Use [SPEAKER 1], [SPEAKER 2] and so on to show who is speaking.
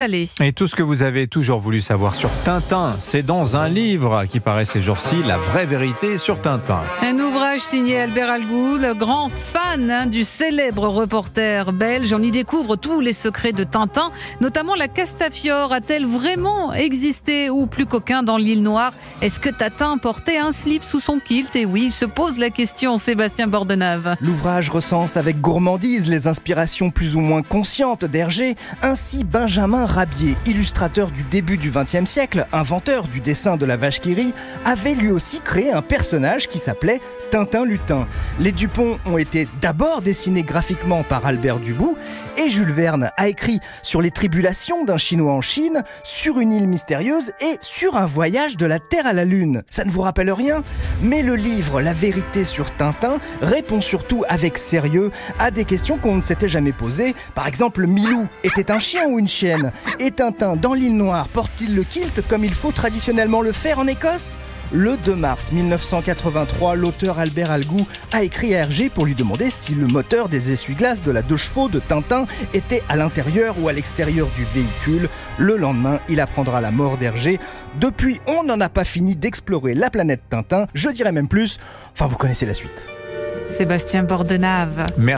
[SPEAKER 1] Allez.
[SPEAKER 2] Et tout ce que vous avez toujours voulu savoir sur Tintin, c'est dans un livre qui paraît ces jours-ci, La vraie vérité sur Tintin.
[SPEAKER 1] Un ouvrage signé Albert Algou, le grand fan du célèbre reporter belge. On y découvre tous les secrets de Tintin, notamment la Castafiore. A-t-elle vraiment existé ou plus qu'aucun dans l'île Noire? Est-ce que Tintin portait un slip sous son kilt? Et oui, il se pose la question, Sébastien Bordenave.
[SPEAKER 3] L'ouvrage recense avec gourmandise les inspirations plus ou moins conscientes d'Hergé. Ainsi, Benjamin Rabier, illustrateur du début du XXe siècle, inventeur du dessin de la vache qui rit, avait lui aussi créé un personnage qui s'appelait Tintin Lutin. Les Dupont ont été d'abord dessinés graphiquement par Albert Dubout et Jules Verne a écrit sur les tribulations d'un Chinois en Chine, sur une île mystérieuse et sur un voyage de la Terre à la Lune. Ça ne vous rappelle rien? Mais le livre La vérité sur Tintin répond surtout avec sérieux à des questions qu'on ne s'était jamais posées. Par exemple, Milou était un chien ou une chienne? Et Tintin, dans l'île Noire, porte-t-il le kilt comme il faut traditionnellement le faire en Écosse? Le 2 mars 1983, l'auteur Albert Algou a écrit à Hergé pour lui demander si le moteur des essuie-glaces de la 2 chevaux de Tintin était à l'intérieur ou à l'extérieur du véhicule. Le lendemain, il apprendra la mort d'Hergé. Depuis, on n'en a pas fini d'explorer la planète Tintin. Je dirais même plus, enfin vous connaissez la suite.
[SPEAKER 1] Sébastien Bordenave.